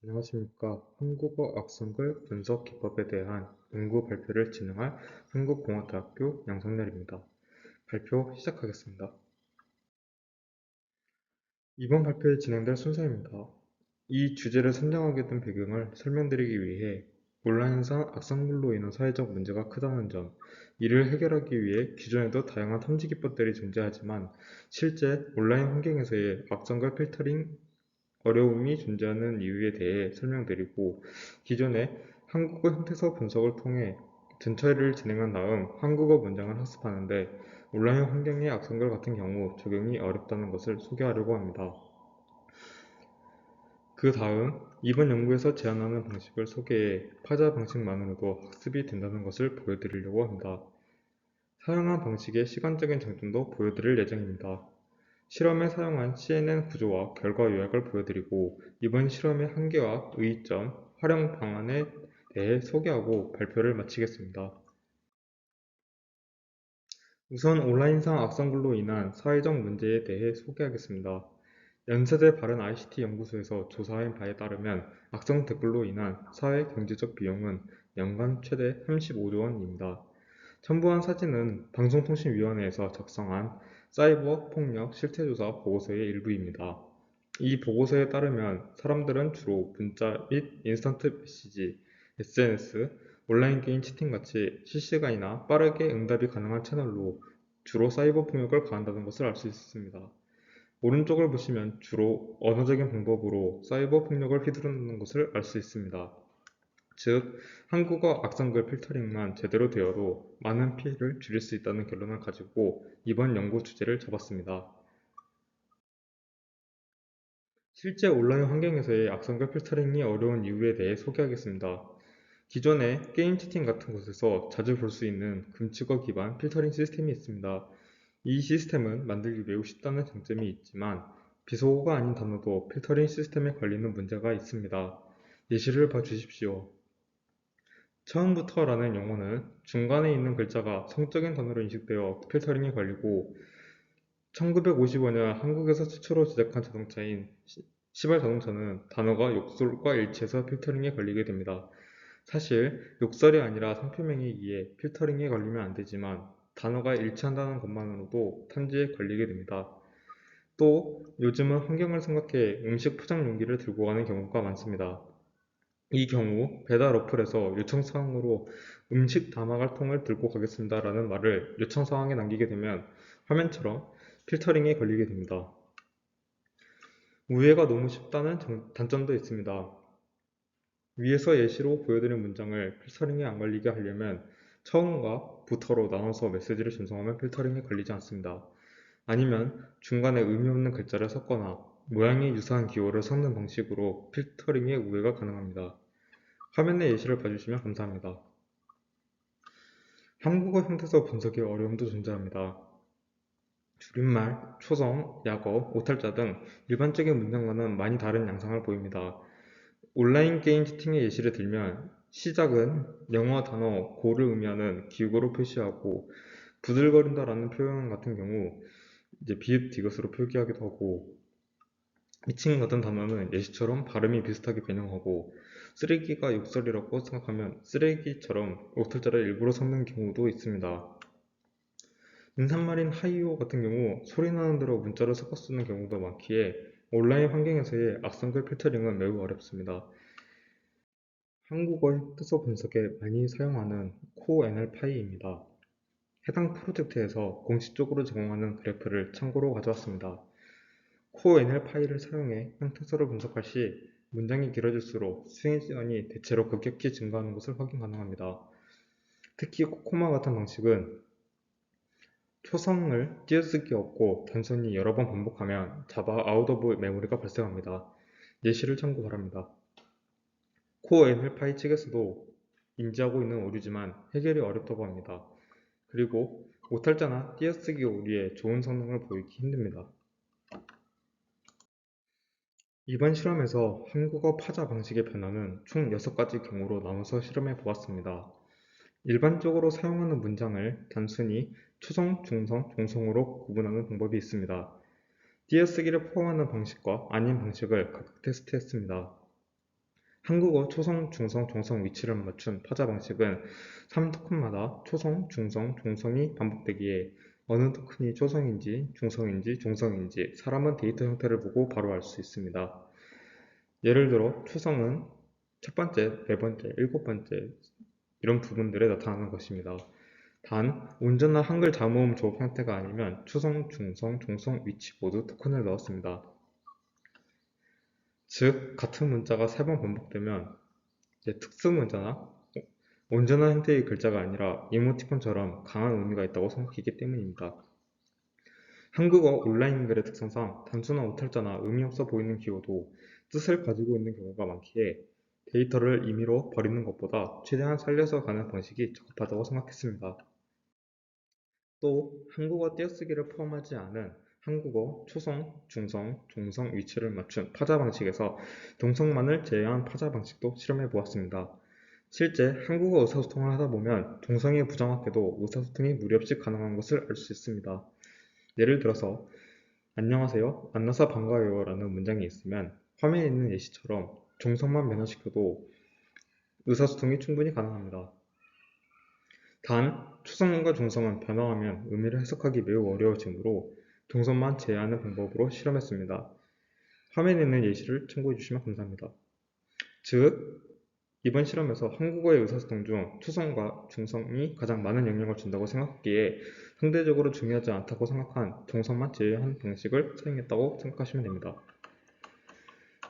안녕하십니까. 한국어 악성글 분석 기법에 대한 연구 발표를 진행할 한국공업대학교 양성렬입니다. 발표 시작하겠습니다. 이번 발표에 진행될 순서입니다. 이 주제를 선정하게 된 배경을 설명드리기 위해 온라인상 악성글로 인한 사회적 문제가 크다는 점, 이를 해결하기 위해 기존에도 다양한 탐지 기법들이 존재하지만 실제 온라인 환경에서의 악성글 필터링 어려움이 존재하는 이유에 대해 설명드리고, 기존의 한국어 형태서 분석을 통해 전처리를 진행한 다음 한국어 문장을 학습하는데 온라인 환경의 악성글 같은 경우 적용이 어렵다는 것을 소개하려고 합니다. 그 다음 이번 연구에서 제안하는 방식을 소개해 파자 방식만으로도 학습이 된다는 것을 보여드리려고 합니다. 사용한 방식의 시간적인 장점도 보여드릴 예정입니다. 실험에 사용한 CNN 구조와 결과 요약을 보여드리고 이번 실험의 한계와 의의점, 활용 방안에 대해 소개하고 발표를 마치겠습니다. 우선 온라인상 악성글로 인한 사회적 문제에 대해 소개하겠습니다. 연세대 바른 ICT 연구소에서 조사한 바에 따르면 악성 댓글로 인한 사회 경제적 비용은 연간 최대 35조 원입니다. 첨부한 사진은 방송통신위원회에서 작성한 사이버 폭력 실태조사 보고서의 일부입니다. 이 보고서에 따르면 사람들은 주로 문자 및 인스턴트 메시지, SNS, 온라인 게임 채팅같이 실시간이나 빠르게 응답이 가능한 채널로 주로 사이버 폭력을 가한다는 것을 알 수 있습니다. 오른쪽을 보시면 주로 언어적인 방법으로 사이버 폭력을 휘두르는 것을 알 수 있습니다. 즉, 한국어 악성글 필터링만 제대로 되어도 많은 피해를 줄일 수 있다는 결론을 가지고 이번 연구 주제를 잡았습니다. 실제 온라인 환경에서의 악성글 필터링이 어려운 이유에 대해 소개하겠습니다. 기존에 게임 채팅 같은 곳에서 자주 볼 수 있는 금칙어 기반 필터링 시스템이 있습니다. 이 시스템은 만들기 매우 쉽다는 장점이 있지만 비속어가 아닌 단어도 필터링 시스템에 걸리는 문제가 있습니다. 예시를 봐주십시오. 처음부터라는 용어는 중간에 있는 글자가 성적인 단어로 인식되어 필터링에 걸리고, 1955년 한국에서 최초로 제작한 자동차인 시발 자동차는 단어가 욕설과 일치해서 필터링에 걸리게 됩니다. 사실 욕설이 아니라 상표명이기에 필터링에 걸리면 안 되지만 단어가 일치한다는 것만으로도 탐지에 걸리게 됩니다. 또 요즘은 환경을 생각해 음식 포장 용기를 들고 가는 경우가 많습니다. 이 경우 배달 어플에서 요청사항으로 음식 담아갈 통을 들고 가겠습니다 라는 말을 요청사항에 남기게 되면 화면처럼 필터링에 걸리게 됩니다. 우회가 너무 쉽다는 단점도 있습니다. 위에서 예시로 보여드린 문장을 필터링에 안 걸리게 하려면 처음과 부터로 나눠서 메시지를 전송하면 필터링에 걸리지 않습니다. 아니면 중간에 의미 없는 글자를 섞거나 모양이 유사한 기호를 섞는 방식으로 필터링의 우회가 가능합니다. 화면의 예시를 봐주시면 감사합니다. 한국어 형태서 분석의 어려움도 존재합니다. 줄임말, 초성, 약어, 오탈자 등 일반적인 문장과는 많이 다른 양상을 보입니다. 온라인 게임 채팅의 예시를 들면 시작은 영어 단어 고를 의미하는 기국어로 표시하고, 부들거린다라는 표현 같은 경우 비읍 디귿으로 표기하기도 하고, 미친 같은 단어는 예시처럼 발음이 비슷하게 변형하고, 쓰레기가 욕설이라고 생각하면 쓰레기처럼 오탈자를 일부러 섞는 경우도 있습니다. 인사말인 하이오 같은 경우 소리 나는 대로 문자를 섞어 쓰는 경우도 많기에 온라인 환경에서의 악성글 필터링은 매우 어렵습니다. 한국어 형태서 분석에 많이 사용하는 코NLPy입니다. 해당 프로젝트에서 공식적으로 제공하는 그래프를 참고로 가져왔습니다. 코NLPy를 사용해 형태서를 분석할 시 문장이 길어질수록 수행 시간이 대체로 급격히 증가하는 것을 확인 가능합니다. 특히 코코마 같은 방식은 초성을 띄어쓰기 없고 단순히 여러 번 반복하면 자바 아웃 오브 메모리가 발생합니다. 예시를 참고 바랍니다. 코NLPy 측에서도 인지하고 있는 오류지만 해결이 어렵다고 합니다. 그리고 오탈자나 띄어쓰기 오류에 좋은 성능을 보이기 힘듭니다. 이번 실험에서 한국어 파자 방식의 변화는 총 6가지 경우로 나눠서 실험해 보았습니다. 일반적으로 사용하는 문장을 단순히 초성, 중성, 종성으로 구분하는 방법이 있습니다. 띄어쓰기를 포함하는 방식과 아닌 방식을 각각 테스트했습니다. 한국어 초성, 중성, 종성 위치를 맞춘 파자 방식은 3토큰마다 초성, 중성, 종성이 반복되기에 어느 토큰이 초성인지, 중성인지, 종성인지 사람은 데이터 형태를 보고 바로 알 수 있습니다. 예를 들어 초성은 첫 번째, 네 번째, 일곱 번째 이런 부분들에 나타나는 것입니다. 단, 온전한 한글 자모음 조업 형태가 아니면 초성, 중성, 종성, 위치 모두 토큰을 넣었습니다. 즉, 같은 문자가 3번 반복되면 특수 문자나 온전한 형태의 글자가 아니라 이모티콘처럼 강한 의미가 있다고 생각했기 때문입니다. 한국어 온라인 글의 특성상 단순한 오탈자나 의미 없어 보이는 기호도 뜻을 가지고 있는 경우가 많기에 데이터를 임의로 버리는 것보다 최대한 살려서 가는 방식이 적합하다고 생각했습니다. 또 한국어 띄어쓰기를 포함하지 않은 한국어 초성, 중성, 종성 위치를 맞춘 파자 방식에서 동성만을 제외한 파자 방식도 실험해 보았습니다. 실제 한국어 의사소통을 하다 보면 동성이 부정확해도 의사소통이 무리 없이 가능한 것을 알 수 있습니다. 예를 들어서 안녕하세요, 만나서 반가워요 라는 문장이 있으면 화면에 있는 예시처럼 종성만 변화시켜도 의사소통이 충분히 가능합니다. 단, 초성과 중성은 변화하면 의미를 해석하기 매우 어려워지므로 동성만 제외하는 방법으로 실험했습니다. 화면에 있는 예시를 참고해 주시면 감사합니다. 즉, 이번 실험에서 한국어의 의사소통 중 초성과 중성이 가장 많은 영향을 준다고 생각했기에 상대적으로 중요하지 않다고 생각한 동성만 제외한 방식을 사용했다고 생각하시면 됩니다.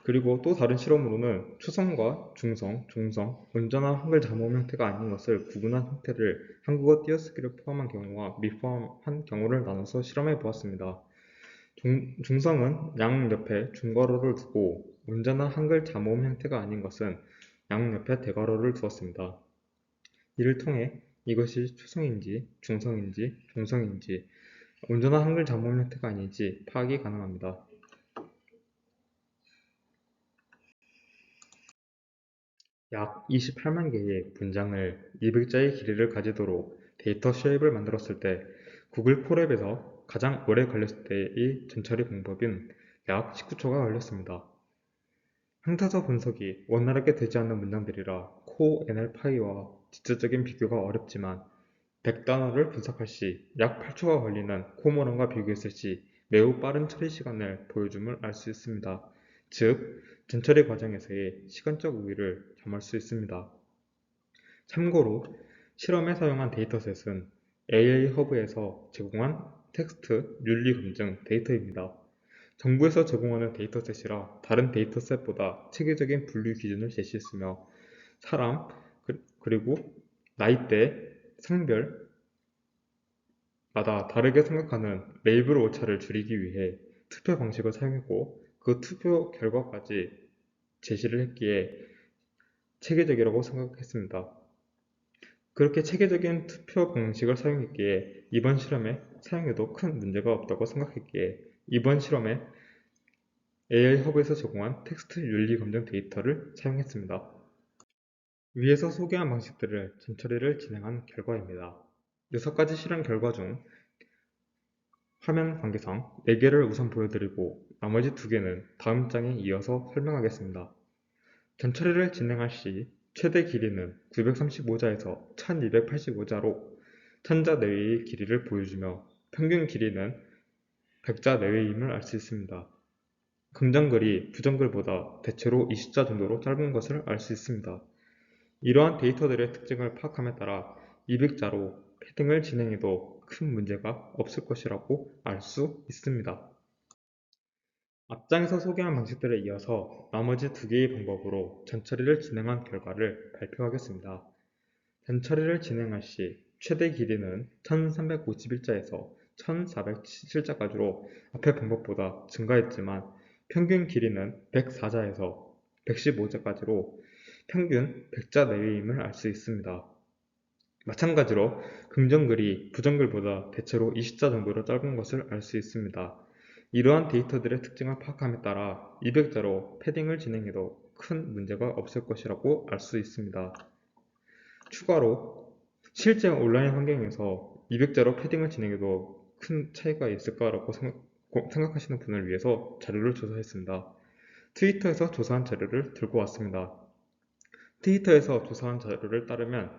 그리고 또 다른 실험으로는 초성과 중성, 종성, 온전한 한글 자모음 형태가 아닌 것을 구분한 형태를 한국어 띄어쓰기를 포함한 경우와 미포함한 경우를 나눠서 실험해 보았습니다. 중성은 양 옆에 중괄호를 두고 온전한 한글 자모음 형태가 아닌 것은 양 옆에 대괄호를 두었습니다. 이를 통해 이것이 초성인지 중성인지 종성인지 온전한 한글 자모음 형태가 아닌지 파악이 가능합니다. 약 28만 개의 문장을 200자의 길이를 가지도록 데이터 쉐입을 만들었을 때 구글 콜앱에서 가장 오래 걸렸을 때의 전처리 방법은 약 19초가 걸렸습니다. 형태서 분석이 원활하게 되지 않는 문장들이라 코 NLP와 직접적인 비교가 어렵지만 100단어를 분석할 시 약 8초가 걸리는 코모런과 비교했을 시 매우 빠른 처리 시간을 보여줌을 알 수 있습니다. 즉, 전처리 과정에서의 시간적 우위를 점할 수 있습니다. 참고로 실험에 사용한 데이터셋은 AI 허브에서 제공한 텍스트 윤리 검증 데이터입니다. 정부에서 제공하는 데이터셋이라 다른 데이터셋보다 체계적인 분류 기준을 제시했으며 사람, 그리고 나이대, 성별, 마다 다르게 생각하는 레이블 오차를 줄이기 위해 투표 방식을 사용했고 그 투표 결과까지 제시를 했기에 체계적이라고 생각했습니다. 그렇게 체계적인 투표 방식을 사용했기에 이번 실험에 사용해도 큰 문제가 없다고 생각했기에 이번 실험에 AI 허브에서 제공한 텍스트 윤리 검증 데이터를 사용했습니다. 위에서 소개한 방식들을 전처리를 진행한 결과입니다. 6가지 실험 결과 중 화면 관계상 4개를 우선 보여드리고 나머지 2개는 다음 장에 이어서 설명하겠습니다. 전처리를 진행할 시 최대 길이는 935자에서 1285자로 1000자 내외의 길이를 보여주며 평균 길이는 100자 내외임을 알 수 있습니다. 긍정글이 부정글보다 대체로 20자 정도로 짧은 것을 알 수 있습니다. 이러한 데이터들의 특징을 파악함에 따라 200자로 패딩을 진행해도 큰 문제가 없을 것이라고 알 수 있습니다. 앞장에서 소개한 방식들에 이어서 나머지 2개의 방법으로 전처리를 진행한 결과를 발표하겠습니다. 전처리를 진행할 시 최대 길이는 1351자에서 1407자까지로 앞의 방법보다 증가했지만 평균 길이는 104자에서 115자까지로 평균 100자 내외임을 알 수 있습니다. 마찬가지로 긍정글이 부정글보다 대체로 20자 정도로 짧은 것을 알 수 있습니다. 이러한 데이터들의 특징을 파악함에 따라 200자로 패딩을 진행해도 큰 문제가 없을 것이라고 알 수 있습니다. 추가로 실제 온라인 환경에서 200자로 패딩을 진행해도 큰 차이가 있을까라고 생각하시는 분을 위해서 자료를 조사했습니다. 트위터에서 조사한 자료를 들고 왔습니다. 트위터에서 조사한 자료를 따르면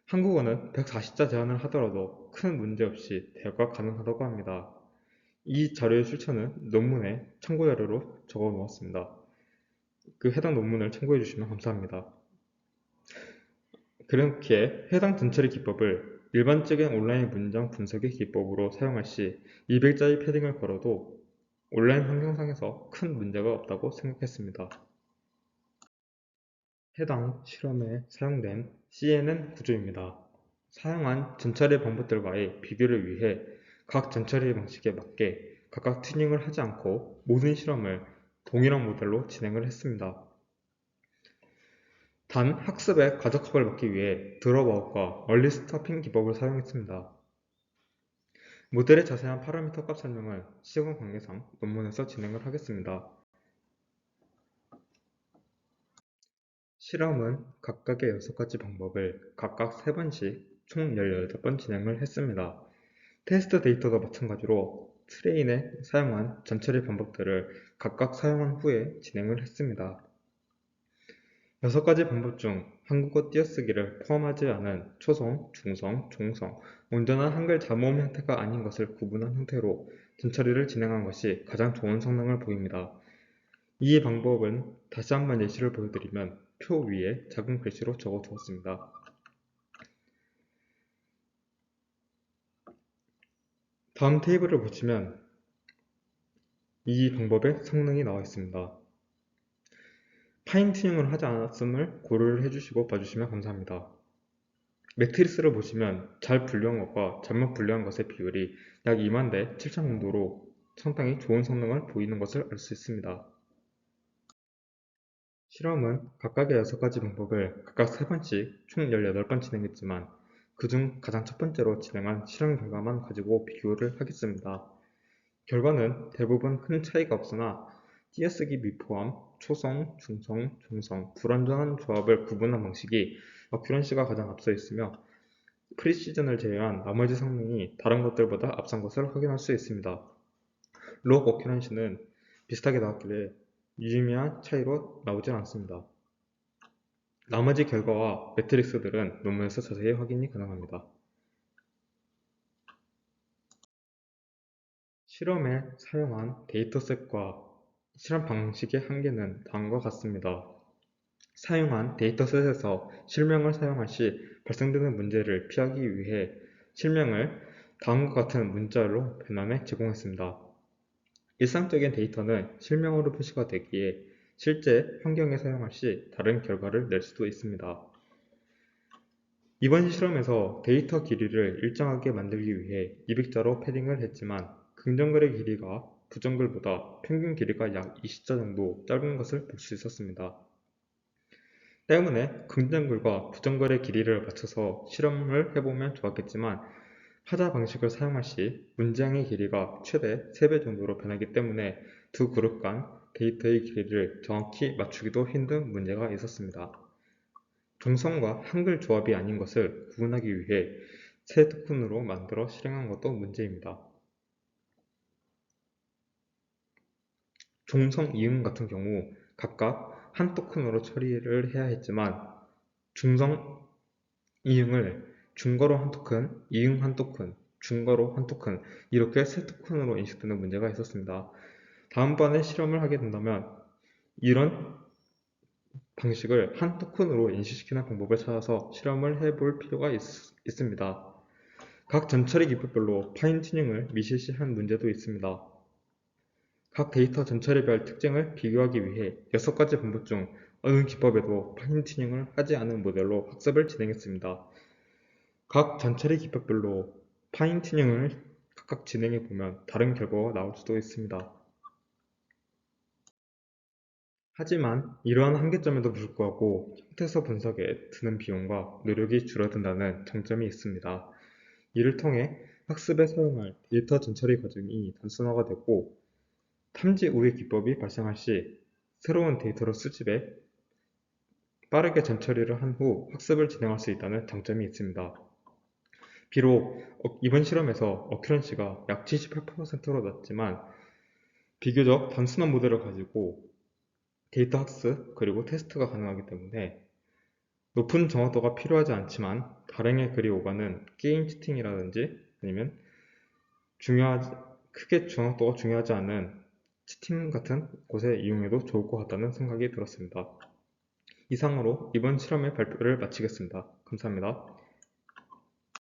한국어는 140자 제한을 하더라도 큰 문제 없이 대화가 가능하다고 합니다. 이 자료의 출처는 논문에 참고 자료로 적어 놓았습니다. 그 해당 논문을 참고해 주시면 감사합니다. 그렇게 해당 전처리 기법을 일반적인 온라인 문장 분석의 기법으로 사용할 시 200자의 패딩을 걸어도 온라인 환경상에서 큰 문제가 없다고 생각했습니다. 해당 실험에 사용된 CNN 구조입니다. 사용한 전처리 방법들과의 비교를 위해 각 전처리 방식에 맞게 각각 튜닝을 하지 않고 모든 실험을 동일한 모델로 진행을 했습니다. 단, 학습의 과적합을 막기 위해 드롭아웃과 얼리 스토핑 기법을 사용했습니다. 모델의 자세한 파라미터 값 설명은 시간 관계상 논문에서 진행을 하겠습니다. 실험은 각각의 6가지 방법을 각각 3번씩 총 18번 진행을 했습니다. 테스트 데이터도 마찬가지로 트레인에 사용한 전처리 방법들을 각각 사용한 후에 진행을 했습니다. 6가지 방법 중 한국어 띄어쓰기를 포함하지 않은 초성, 중성, 종성, 온전한 한글 자모음 형태가 아닌 것을 구분한 형태로 전처리를 진행한 것이 가장 좋은 성능을 보입니다. 이 방법은 다시 한번 예시를 보여드리면 표 위에 작은 글씨로 적어 두었습니다. 다음 테이블을 보시면 이 방법의 성능이 나와 있습니다. 파인 튜닝을 하지 않았음을 고려를 해주시고 봐주시면 감사합니다. 매트리스를 보시면 잘 분류한 것과 잘못 분류한 것의 비율이 약 2만 대 7천 정도로 상당히 좋은 성능을 보이는 것을 알 수 있습니다. 실험은 각각의 6가지 방법을 각각 3번씩 총 18번 진행했지만 그중 가장 첫 번째로 진행한 실험 결과만 가지고 비교를 하겠습니다. 결과는 대부분 큰 차이가 없으나 띄어쓰기 미포함, 초성, 중성, 종성, 불완전한 조합을 구분한 방식이 어큐런시가 가장 앞서 있으며 프리시즌을 제외한 나머지 성능이 다른 것들보다 앞선 것을 확인할 수 있습니다. 록 어큐런시는 비슷하게 나왔길래 유의미한 차이로 나오진 않습니다. 나머지 결과와 매트릭스들은 논문에서 자세히 확인이 가능합니다. 실험에 사용한 데이터셋과 실험 방식의 한계는 다음과 같습니다. 사용한 데이터셋에서 실명을 사용할 시 발생되는 문제를 피하기 위해 실명을 다음과 같은 문자로 변환해 제공했습니다. 일상적인 데이터는 실명으로 표시가 되기에 실제 환경에 사용할 시 다른 결과를 낼 수도 있습니다. 이번 실험에서 데이터 길이를 일정하게 만들기 위해 200자로 패딩을 했지만 긍정글의 길이가 부정글보다 평균 길이가 약 20자 정도 짧은 것을 볼 수 있었습니다. 때문에 긍정글과 부정글의 길이를 맞춰서 실험을 해보면 좋았겠지만 하자 방식을 사용할 시 문장의 길이가 최대 3배 정도로 변하기 때문에 두 그룹 간 데이터의 길이를 정확히 맞추기도 힘든 문제가 있었습니다. 종성과 한글 조합이 아닌 것을 구분하기 위해 새 토큰으로 만들어 실행한 것도 문제입니다. 종성, 이응 같은 경우 각각 한 토큰으로 처리를 해야 했지만 중성, 이응을 중거로 한 토큰, 이응 한 토큰, 중거로 한 토큰 이렇게 세 토큰으로 인식되는 문제가 있었습니다. 다음번에 실험을 하게 된다면 이런 방식을 한 토큰으로 인식시키는 방법을 찾아서 실험을 해볼 필요가 있습니다. 각 전처리 기법별로 파인 튜닝을 미실시한 문제도 있습니다. 각 데이터 전처리별 특징을 비교하기 위해 6가지 방법 중 어느 기법에도 파인 튜닝을 하지 않은 모델로 학습을 진행했습니다. 각 전처리 기법별로 파인 튜닝을 각각 진행해 보면 다른 결과가 나올 수도 있습니다. 하지만 이러한 한계점에도 불구하고 형태서 분석에 드는 비용과 노력이 줄어든다는 장점이 있습니다. 이를 통해 학습에 사용할 데이터 전처리 과정이 단순화가 되고 탐지 우회 기법이 발생할 시 새로운 데이터를 수집해 빠르게 전처리를 한 후 학습을 진행할 수 있다는 장점이 있습니다. 비록 이번 실험에서 어큐런시가 약 78%로 낮지만 비교적 단순한 모델을 가지고 데이터 학습 그리고 테스트가 가능하기 때문에 높은 정확도가 필요하지 않지만 발행에 글이 오가는 게임 채팅이라든지 아니면 크게 정확도가 중요하지 않은 스팀 같은 곳에 이용해도 좋을 것 같다는 생각이 들었습니다. 이상으로 이번 실험의 발표를 마치겠습니다. 감사합니다.